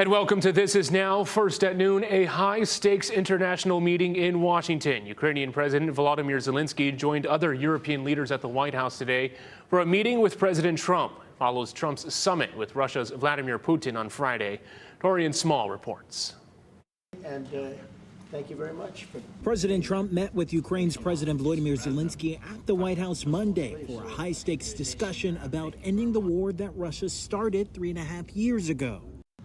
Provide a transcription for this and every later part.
And welcome to This Is Now. First at noon, a high-stakes international meeting in Washington. Ukrainian President Volodymyr Zelenskyy joined other European leaders at the White House today for a meeting with President Trump. Follows Trump's summit with Russia's Vladimir Putin on Friday. Torian Small reports. And thank you very much. President Trump met with Ukraine's President Volodymyr Zelenskyy at the White House Monday for a high-stakes discussion about ending the war that Russia started 3.5 years ago.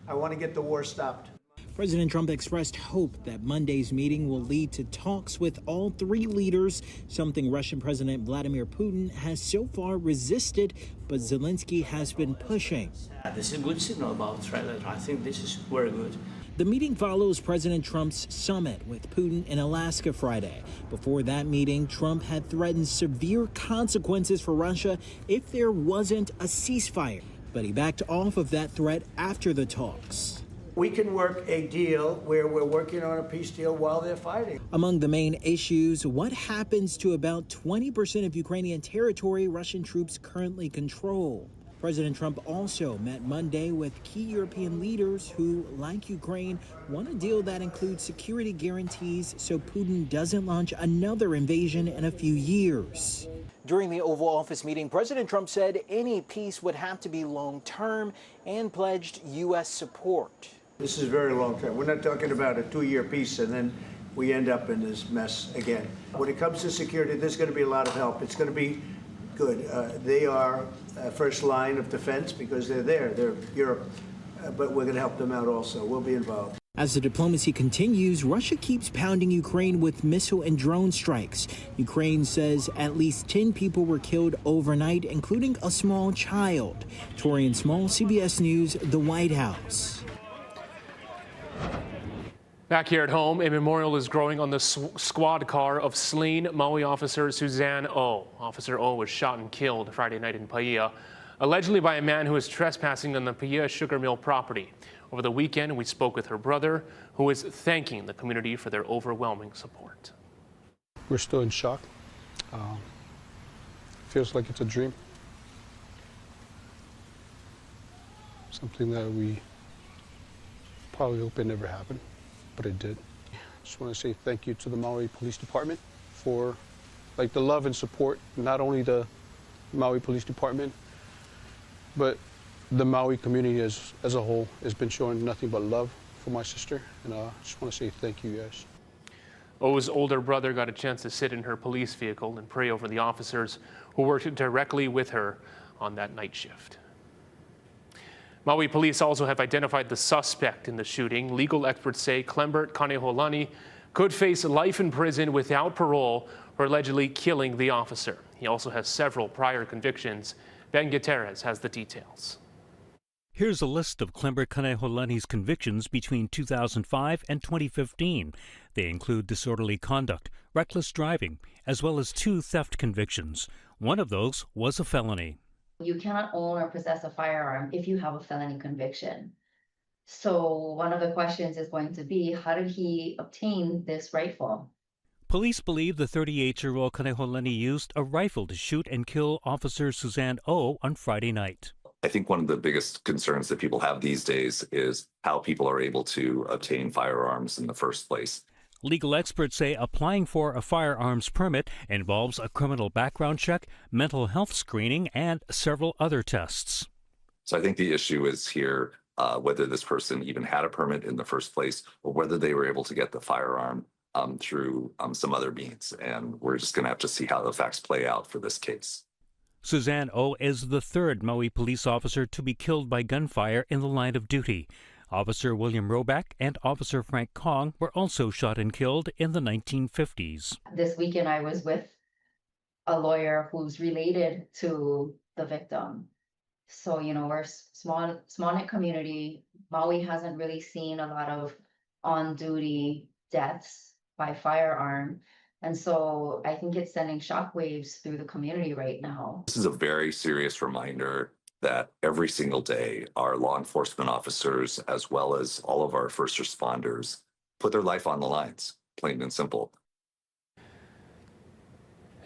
I want to get the war stopped. President Trump expressed hope that Monday's meeting will lead to talks with all three leaders, something Russian President Vladimir Putin has so far resisted, but Zelenskyy has been pushing. This is a good signal about Israel. I think this is very good. The meeting follows President Trump's summit with Putin in Alaska Friday. Before that meeting, Trump had threatened severe consequences for Russia if there wasn't a ceasefire. But he backed off of that threat after the talks. We can work a deal where we're working on a peace deal while they're fighting. Among the main issues, what happens to about 20% of Ukrainian territory Russian troops currently control? President Trump also met Monday with key European leaders who, like Ukraine, want a deal that includes security guarantees so Putin doesn't launch another invasion in a few years. During the Oval Office meeting, President Trump said any peace would have to be long-term and pledged U.S. support. This is very long-term. We're not talking about a 2-year peace and then we end up in this mess again. When it comes to security, there's going to be a lot of help. It's going to be good. They are first line of defense because they're there. They're Europe. But we're going to help them out also. We'll be involved. As the diplomacy continues, Russia keeps pounding Ukraine with missile and drone strikes. Ukraine says at least 10 people were killed overnight, including a small child. Torian Small, CBS News, the White House. Back here at home, a memorial is growing on the squad car of slain Maui officer Suzanne O. Officer O was shot and killed Friday night in Paia, allegedly by a man who was trespassing on the Paia sugar mill property. Over the weekend, we spoke with her brother, who is thanking the community for their overwhelming support. We're still in shock. Feels like it's a dream. Something that we probably hope it never happened, but it did. Just want to say thank you to the Maui Police Department for the love and support, not only the Maui Police Department, but the Maui community as a whole has been showing nothing but love for my sister, and I just want to say thank you guys. O's older brother got a chance to sit in her police vehicle and pray over the officers who worked directly with her on that night shift. Maui police also have identified the suspect in the shooting. Legal experts say Clembert Kaneholani could face life in prison without parole for allegedly killing the officer. He also has several prior convictions. Ben Gutierrez has the details. Here's a list of Clembert Kaneholani's convictions between 2005 and 2015. They include disorderly conduct, reckless driving, as well as 2 theft convictions. One of those was a felony. You cannot own or possess a firearm if you have a felony conviction. So one of the questions is going to be, how did he obtain this rifle? Police believe the 38-year-old Kaneholani used a rifle to shoot and kill Officer Suzanne O on Friday night. I think one of the biggest concerns that people have these days is how people are able to obtain firearms in the first place. Legal experts say applying for a firearms permit involves a criminal background check, mental health screening, and several other tests. So I think the issue is here whether this person even had a permit in the first place or whether they were able to get the firearm through some other means. And we're just going to have to see how the facts play out for this case. Suzanne O is the 3rd Maui police officer to be killed by gunfire in the line of duty. Officer William Roback and Officer Frank Kong were also shot and killed in the 1950s. This weekend I was with a lawyer who's related to the victim. So, we're small-knit community. Maui hasn't really seen a lot of on-duty deaths by firearm. And so I think it's sending shockwaves through the community right now. This is a very serious reminder that every single day our law enforcement officers, as well as all of our first responders, put their life on the lines, plain and simple.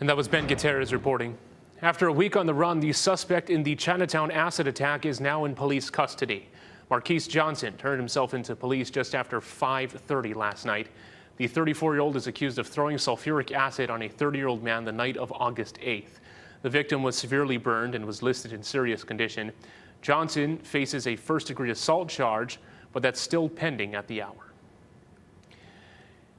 And that was Ben Gutierrez reporting. After a week on the run, the suspect in the Chinatown acid attack is now in police custody. Marquise Johnson turned himself into police just after 5:30 last night. The 34-year-old is accused of throwing sulfuric acid on a 30-year-old man the night of August 8th. The victim was severely burned and was listed in serious condition. Johnson faces a first-degree assault charge, but that's still pending at the hour.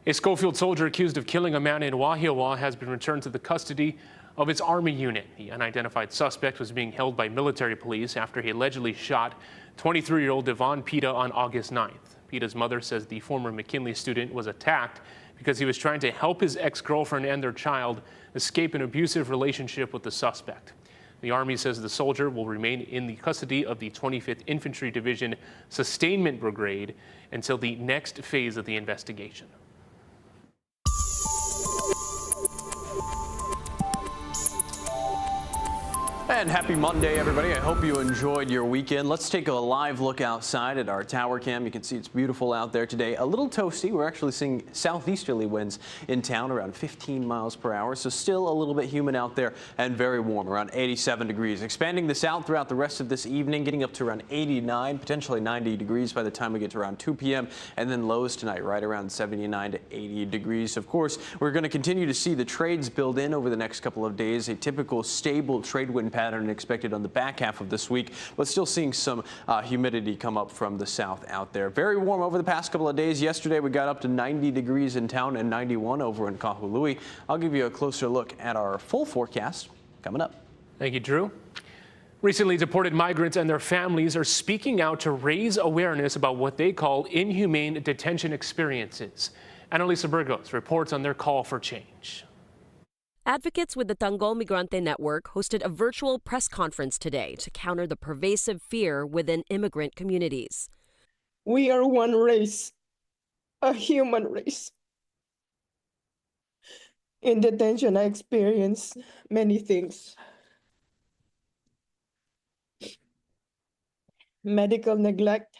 A Schofield soldier accused of killing a man in Wahiawa has been returned to the custody of its Army unit. The unidentified suspect was being held by military police after he allegedly shot 23-year-old Devon Pita on August 9th. Pita's mother says the former McKinley student was attacked because he was trying to help his ex-girlfriend and their child escape an abusive relationship with the suspect. The Army says the soldier will remain in the custody of the 25th Infantry Division Sustainment Brigade until the next phase of the investigation. And happy Monday, everybody. I hope you enjoyed your weekend. Let's take a live look outside at our tower cam. You can see it's beautiful out there today. A little toasty. We're actually seeing southeasterly winds in town around 15 miles per hour. So still a little bit humid out there and very warm, around 87 degrees. Expanding this out throughout the rest of this evening, getting up to around 89, potentially 90 degrees by the time we get to around 2 p.m. And then lows tonight, right around 79 to 80 degrees. Of course, we're going to continue to see the trades build in over the next couple of days. A typical stable trade wind pattern expected on the back half of this week, but still seeing some humidity come up from the south out there. Very warm over the past couple of days. Yesterday we got up to 90 degrees in town and 91 over in Kahului. I'll give you a closer look at our full forecast coming up. Thank you, Drew. Recently deported migrants and their families are speaking out to raise awareness about what they call inhumane detention experiences. Annalisa Burgos reports on their call for change. Advocates with the Tanggol Migrante Network hosted a virtual press conference today to counter the pervasive fear within immigrant communities. We are one race, a human race. In detention, I experienced many things. Medical neglect,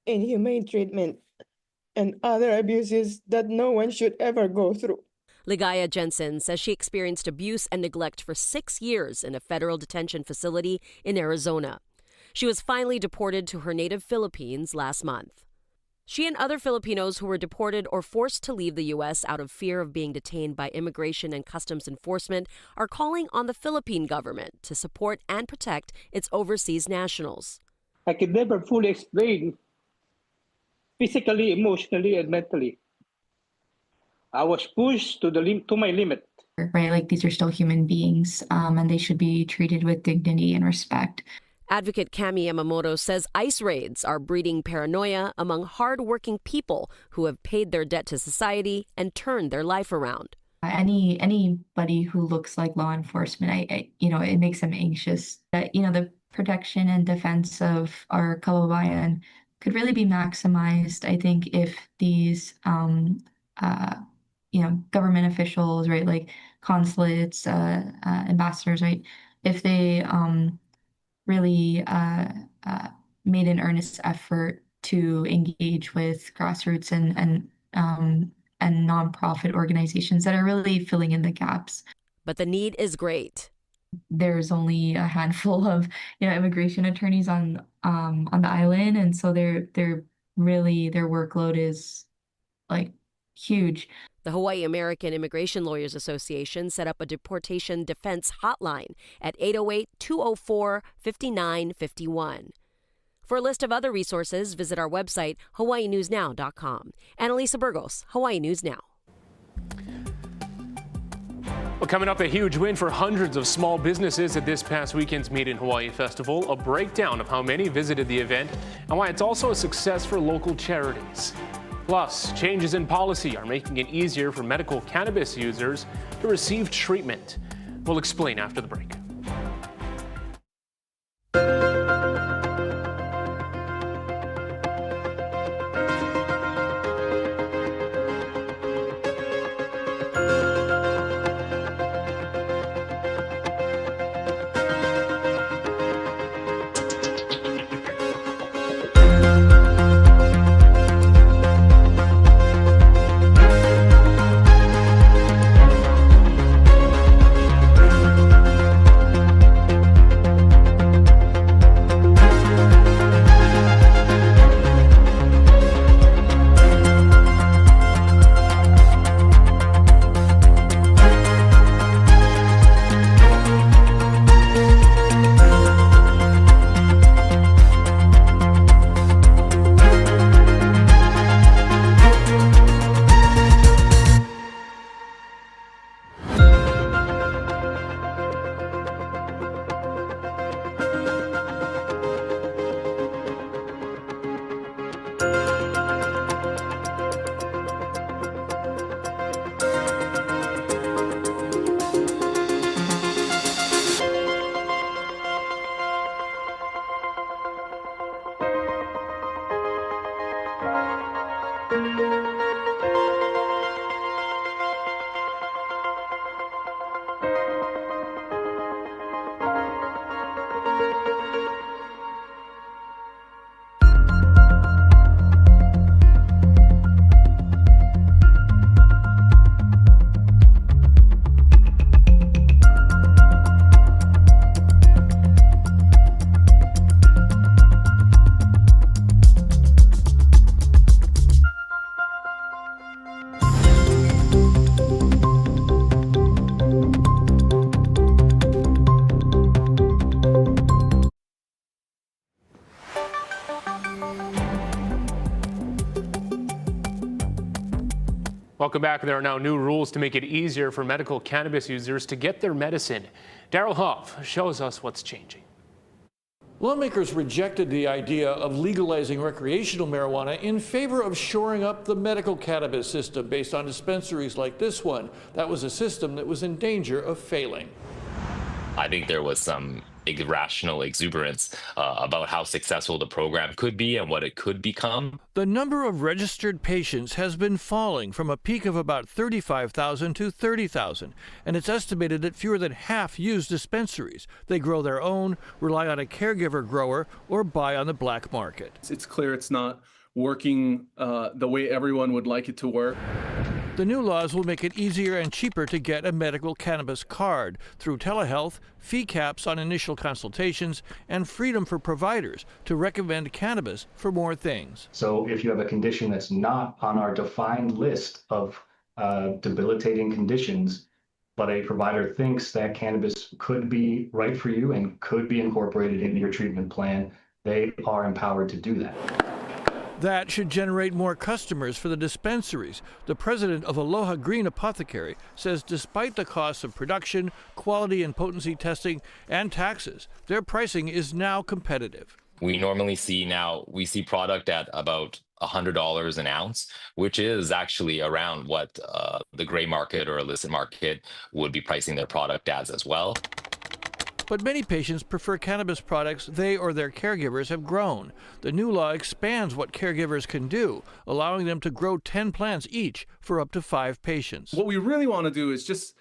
inhumane treatment, and other abuses that no one should ever go through. Ligaya Jensen says she experienced abuse and neglect for 6 years in a federal detention facility in Arizona. She was finally deported to her native Philippines last month. She and other Filipinos who were deported or forced to leave the U.S. out of fear of being detained by Immigration and Customs Enforcement are calling on the Philippine government to support and protect its overseas nationals. I could never fully explain physically, emotionally, and mentally. I was pushed to my limit. Right, like these are still human beings, and they should be treated with dignity and respect. Advocate Cami Yamamoto says ICE raids are breeding paranoia among hardworking people who have paid their debt to society and turned their life around. Anybody who looks like law enforcement, it makes them anxious. The protection and defense of our kababayan could really be maximized, I think, if these government officials, right, like consulates, ambassadors, right, if they really made an earnest effort to engage with grassroots and nonprofit organizations that are really filling in the gaps. But the need is great. There's only a handful of immigration attorneys on the island, and so their workload is like huge. The Hawaii American Immigration Lawyers Association set up a deportation defense hotline at 808-204-5951. For a list of other resources, visit our website, hawaiinewsnow.com. Annalisa Burgos, Hawaii News Now. Well, coming up, a huge win for hundreds of small businesses at this past weekend's Meet in Hawaii Festival. A breakdown of how many visited the event and why it's also a success for local charities. Plus, changes in policy are making it easier for medical cannabis users to receive treatment. We'll explain after the break. Welcome back. There are now new rules to make it easier for medical cannabis users to get their medicine. Daryl Huff shows us what's changing. Lawmakers rejected the idea of legalizing recreational marijuana in favor of shoring up the medical cannabis system based on dispensaries like this one. That was a system that was in danger of failing. I think there was some irrational exuberance about how successful the program could be and what it could become. The number of registered patients has been falling from a peak of about 35,000 to 30,000, and it's estimated that fewer than half use dispensaries. They grow their own, rely on a caregiver grower, or buy on the black market. It's clear it's not working the way everyone would like it to work. The new laws will make it easier and cheaper to get a medical cannabis card through telehealth, fee caps on initial consultations, and freedom for providers to recommend cannabis for more things. So if you have a condition that's not on our defined list of debilitating conditions, but a provider thinks that cannabis could be right for you and could be incorporated into your treatment plan, they are empowered to do that. That should generate more customers for the dispensaries. The president of Aloha Green Apothecary says despite the costs of production, quality and potency testing, and taxes, their pricing is now competitive. We normally see product at about $100 an ounce, which is actually around what the gray market or illicit market would be pricing their product as well. But many patients prefer cannabis products they or their caregivers have grown. The new law expands what caregivers can do, allowing them to grow 10 plants each for up to 5 patients. What we really want to do is just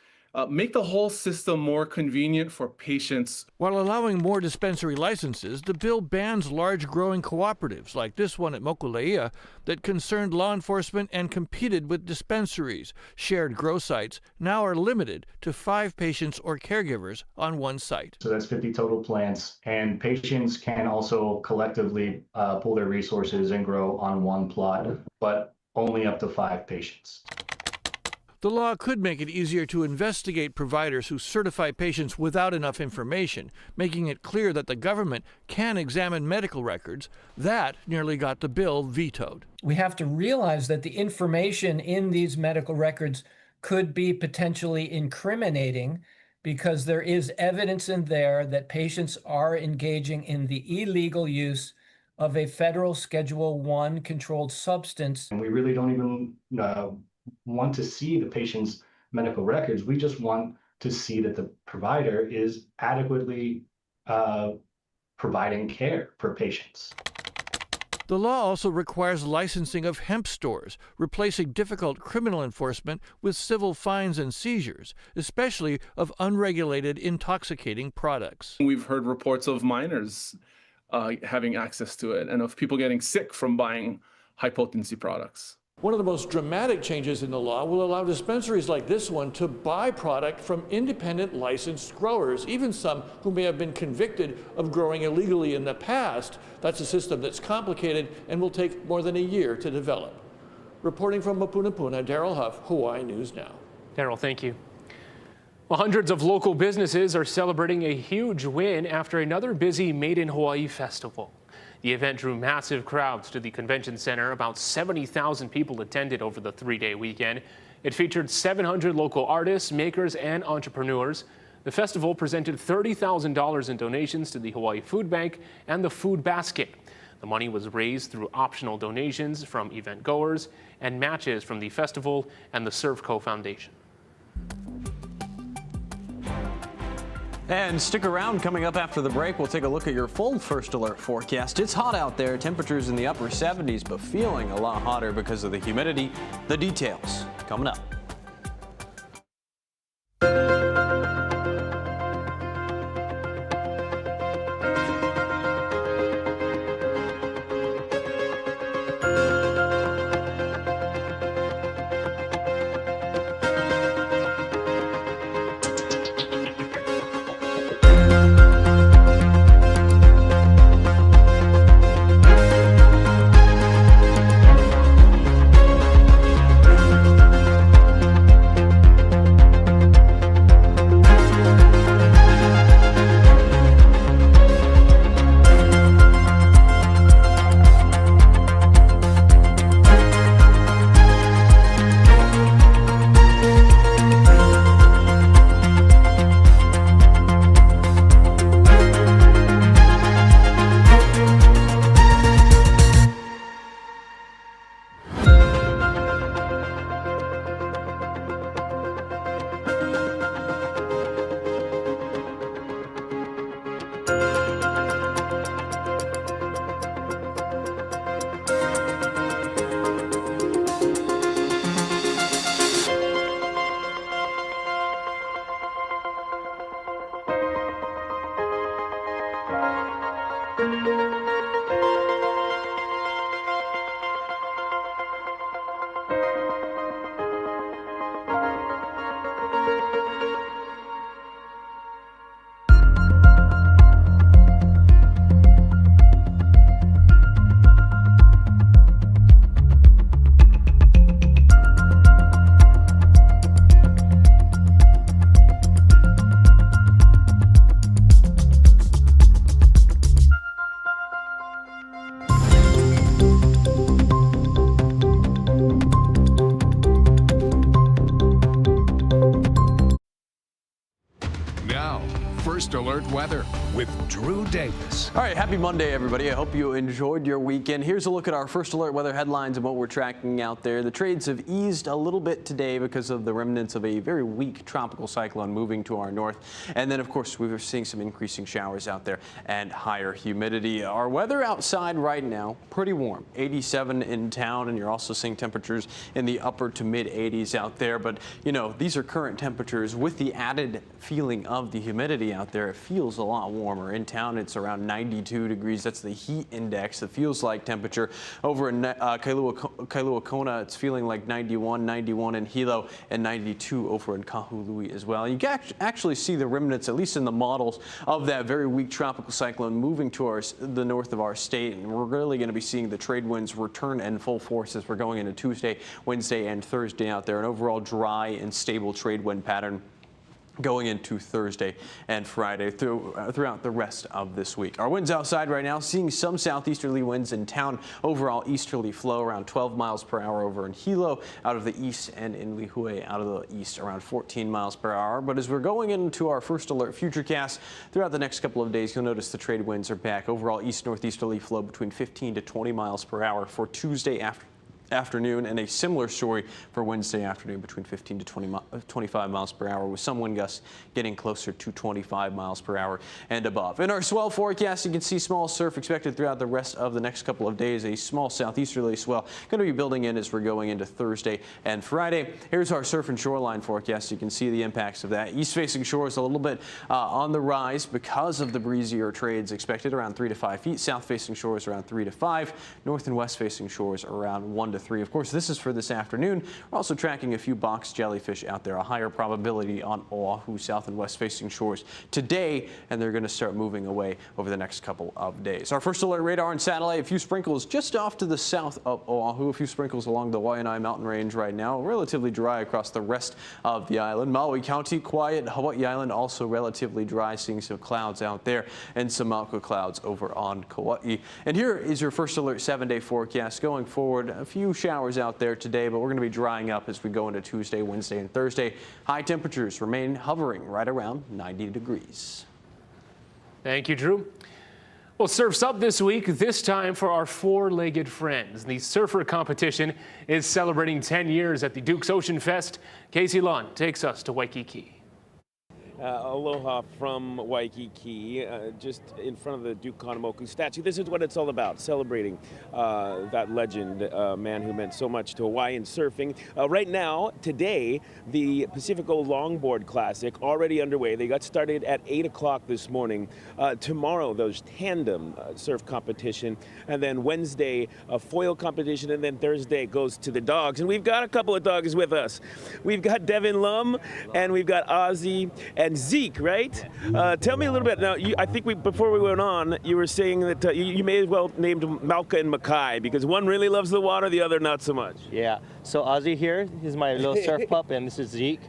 make the whole system more convenient for patients. While allowing more dispensary licenses, the bill bans large growing cooperatives like this one at Mokuleia that concerned law enforcement and competed with dispensaries. Shared grow sites now are limited to 5 patients or caregivers on one site. So that's 50 total plants, and patients can also collectively pool their resources and grow on one plot, but only up to 5 patients. The law could make it easier to investigate providers who certify patients without enough information, making it clear that the government can examine medical records. That nearly got the bill vetoed. We have to realize that the information in these medical records could be potentially incriminating because there is evidence in there that patients are engaging in the illegal use of a federal Schedule I controlled substance. And we really don't even want to see the patient's medical records. We just want to see that the provider is adequately providing care for patients. The law also requires licensing of hemp stores, replacing difficult criminal enforcement with civil fines and seizures, especially of unregulated intoxicating products. We've heard reports of minors having access to it and of people getting sick from buying high-potency products. One of the most dramatic changes in the law will allow dispensaries like this one to buy product from independent licensed growers, even some who may have been convicted of growing illegally in the past. That's a system that's complicated and will take more than a year to develop. Reporting from Mapunapuna, Daryl Huff, Hawaii News Now. Daryl, thank you. Well, hundreds of local businesses are celebrating a huge win after another busy Made in Hawaii festival. The event drew massive crowds to the convention center. About 70,000 people attended over the 3-day weekend. It featured 700 local artists, makers, and entrepreneurs. The festival presented $30,000 in donations to the Hawaii Food Bank and the Food Basket. The money was raised through optional donations from event goers and matches from the festival and the Servco Foundation. And stick around. Coming up after the break, we'll take a look at your full first alert forecast. It's hot out there, temperatures in the upper 70s, but feeling a lot hotter because of the humidity. The details coming up. weather with Drew Davis. All right, happy Monday, everybody. I hope you enjoyed your weekend. Here's a look at our first alert weather headlines and what we're tracking out there. The trades have eased a little bit today because of the remnants of a very weak tropical cyclone moving to our north. And then, of course, we were seeing some increasing showers out there and higher humidity. Our weather outside right now, pretty warm, 87 in town, and you're also seeing temperatures in the upper to mid 80s out there. But, you know, these are current temperatures with the added feeling of the humidity out there. It feels a lot warmer. In town, it's around 92 degrees. That's the heat index. It feels like temperature. Over in Kailua Kona, it's feeling like 91 in Hilo, and 92 over in Kahului as well. You can actually see the remnants, at least in the models, of that very weak tropical cyclone moving to the north of our state. And we're really going to be seeing the trade winds return in full force as we're going into Tuesday, Wednesday, and Thursday out there. An overall dry and stable trade wind pattern going into Thursday and Friday throughout the rest of this week. Our winds outside right now, seeing some southeasterly winds in town. Overall easterly flow around 12 miles per hour over in Hilo out of the east, and in Lihue out of the east around 14 miles per hour. But as we're going into our first alert futurecast throughout the next couple of days, you'll notice the trade winds are back. Overall east-northeasterly flow between 15 to 20 miles per hour for Tuesday afternoon, and a similar story for Wednesday afternoon between 15 to 25 miles per hour, with some wind gusts getting closer to 25 miles per hour and above. In our swell forecast, you can see small surf expected throughout the rest of the next couple of days. A small southeasterly swell going to be building in as we're going into Thursday and Friday. Here's our surf and shoreline forecast. You can see the impacts of that. East-facing shores a little bit on the rise because of the breezier trades expected around 3 to 5 feet. South-facing shores around 3 to 5. North and west-facing shores around 1 to 3. Of course, this is for this afternoon. We're also tracking a few box jellyfish out there, a higher probability on Oahu, south and west facing shores today, and they're going to start moving away over the next couple of days. Our first alert radar and satellite, a few sprinkles just off to the south of Oahu, a few sprinkles along the Waianae mountain range right now, relatively dry across the rest of the island. Maui County, quiet. Hawaii Island also relatively dry, seeing some clouds out there and some Mauka clouds over on Kauai. And here is your first alert 7-day forecast going forward. A few showers out there today, but we're going to be drying up as we go into Tuesday, Wednesday, and Thursday. High temperatures remain hovering right around 90 degrees. Thank you, Drew. Well, Surf's Up this week, this time for our four-legged friends. The surfer competition is celebrating 10 years at the Duke's Ocean Fest. Casey Lund takes us to Waikiki. Aloha from Waikiki, just in front of the Duke Kahanamoku statue. This is what it's all about, celebrating that legend, man who meant so much to Hawaiian surfing. Right now, today, the Pacifico Longboard Classic already underway. They got started at 8 o'clock this morning. Tomorrow, those tandem surf competition, and then Wednesday, a foil competition, and then Thursday goes to the dogs. And we've got a couple of dogs with us. We've got Devin Lum, and we've got Ozzy, and Zeke, right? Tell me a little bit. Now, I think before we went on, you were saying that you may as well named Mauka and Makai because one really loves the water, the other not so much. Yeah. So Ozzy here, he's my little surf pup, and this is Zeke.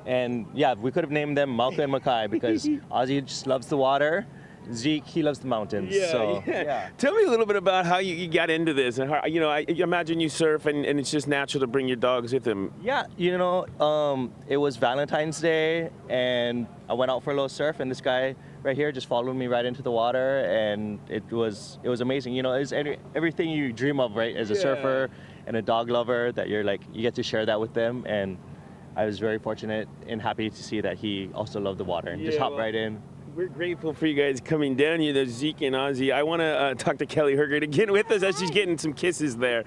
And yeah, we could have named them Mauka and Makai because Ozzy just loves the water. Zeke, he loves the mountains. Yeah, so, yeah. Tell me a little bit about how you got into this, and how, you know, I imagine you surf, and it's just natural to bring your dogs with them. Yeah, you know, it was Valentine's Day, and I went out for a little surf, and this guy right here just followed me right into the water, and it was amazing. You know, it's everything you dream of, right? As a surfer and a dog lover, that you're like, you get to share that with them, and I was very fortunate and happy to see that he also loved the water and just hopped right in. We're grateful for you guys coming down here, there's Zeke and Ozzy. I want to talk to Kelly Herger to get with us as she's getting some kisses there.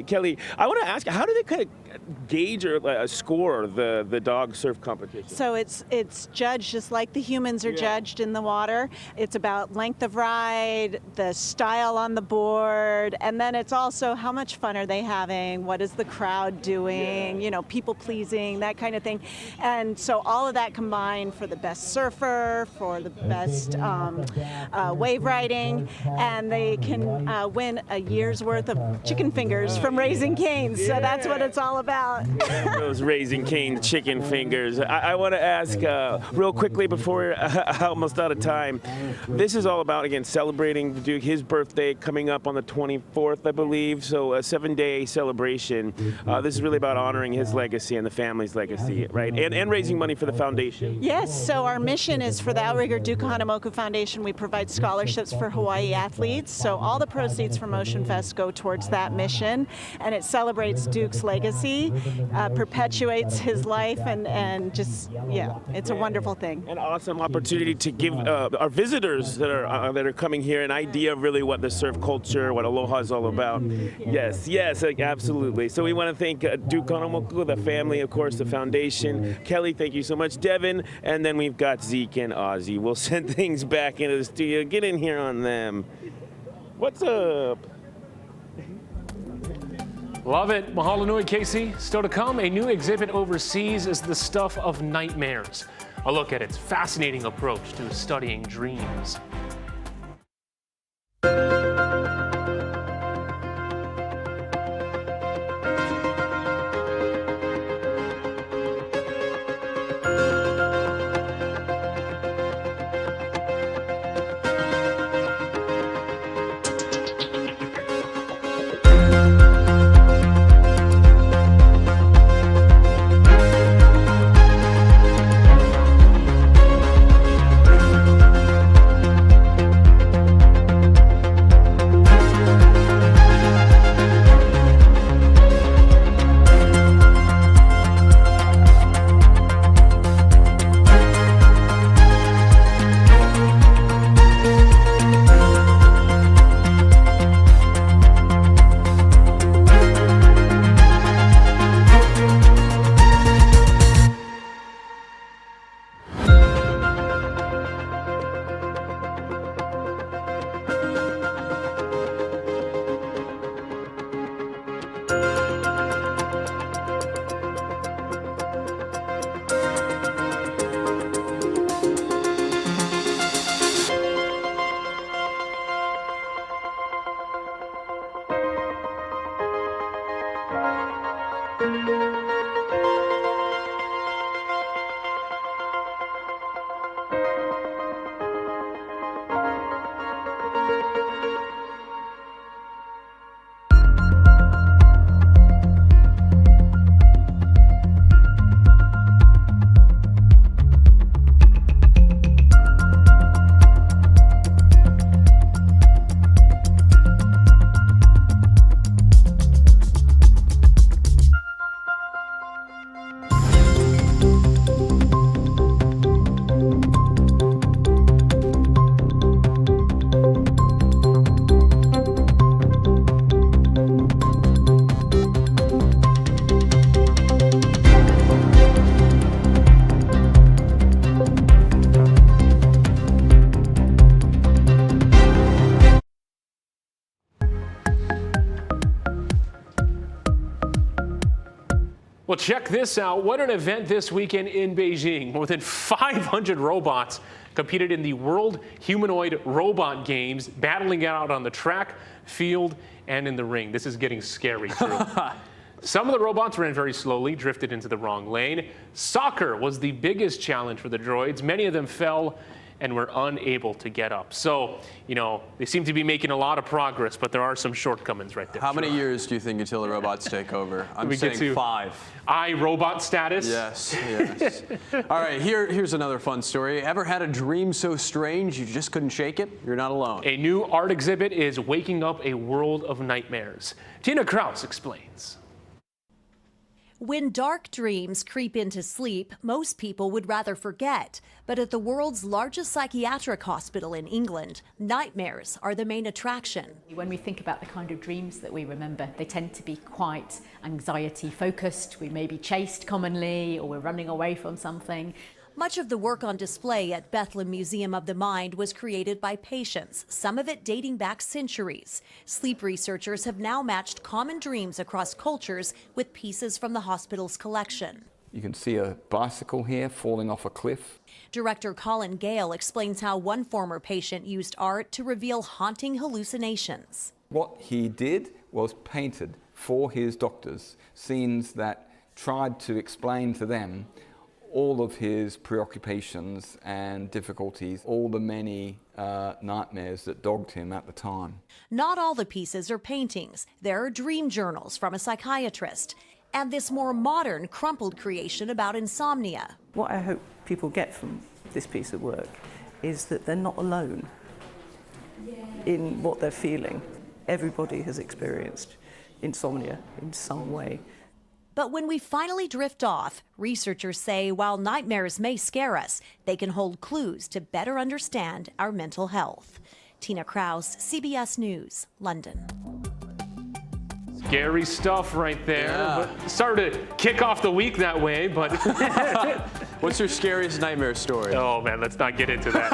Kelly, I want to ask, how do they kind of gauge or score the dog surf competition? So it's judged just like the humans are judged in the water. It's about length of ride, the style on the board, and then it's also how much fun are they having, what is the crowd doing, you know, people pleasing, that kind of thing. And so all of that combined for the best surfer, for the best wave riding, and they can win a year's worth of chicken fingers from Raising Cane's. So that's what it's all about. Those Raising Cane chicken fingers. I want to ask real quickly before we're almost out of time. This is all about, again, celebrating the Duke, his birthday coming up on the 24th, I believe. So a 7-day celebration. This is really about honoring his legacy and the family's legacy, right? And raising money for the foundation. Yes, so our mission is for the Outrigger Duke Kahanamoku Foundation. We provide scholarships for Hawaii athletes. So all the proceeds from Ocean Fest go towards that mission. And it celebrates Duke's legacy, perpetuates his life, and just, yeah, it's a wonderful thing. An awesome opportunity to give our visitors that are coming here an idea of really what the surf culture, what aloha is all about. Yes, absolutely. So we want to thank Duke Kahanamoku, the family, of course, the foundation. Kelly, thank you so much. Devin, and then we've got Zeke and Ozzy. We'll send things back into the studio. Get in here on them. What's up? Love it. Mahalo nui, Casey. Still to come, a new exhibit overseas is the stuff of nightmares. A look at its fascinating approach to studying dreams. Well, check this out. What an event this weekend in Beijing. More than 500 robots competed in the World Humanoid Robot Games, battling out on the track, field, and in the ring. This is getting scary, too. Some of the robots ran very slowly, drifted into the wrong lane. Soccer was the biggest challenge for the droids. Many of them fell and were unable to get up. So, you know, they seem to be making a lot of progress, but there are some shortcomings right there. How many years do you think until the robots take over? I'm saying 5. iRobot status? Yes, yes. All right, here's another fun story. Ever had a dream so strange you just couldn't shake it? You're not alone. A new art exhibit is waking up a world of nightmares. Tina Kraus explains. When dark dreams creep into sleep, most people would rather forget. But at the world's largest psychiatric hospital in England, nightmares are the main attraction. When we think about the kind of dreams that we remember, they tend to be quite anxiety focused. We may be chased commonly, or we're running away from something. Much of the work on display at Bethlehem Museum of the Mind was created by patients, some of it dating back centuries. Sleep researchers have now matched common dreams across cultures with pieces from the hospital's collection. You can see a bicycle here falling off a cliff. Director Colin Gale explains how one former patient used art to reveal haunting hallucinations. What he did was painted for his doctors scenes that tried to explain to them all of his preoccupations and difficulties, all the many nightmares that dogged him at the time. Not all the pieces are paintings. There are dream journals from a psychiatrist, and this more modern, crumpled creation about insomnia. What I hope people get from this piece of work is that they're not alone in what they're feeling. Everybody has experienced insomnia in some way. But when we finally drift off, researchers say while nightmares may scare us, they can hold clues to better understand our mental health. Tina Kraus, CBS News, London. Scary stuff right there. Yeah. But started to kick off the week that way, but... What's your scariest nightmare story? Oh man, let's not get into that.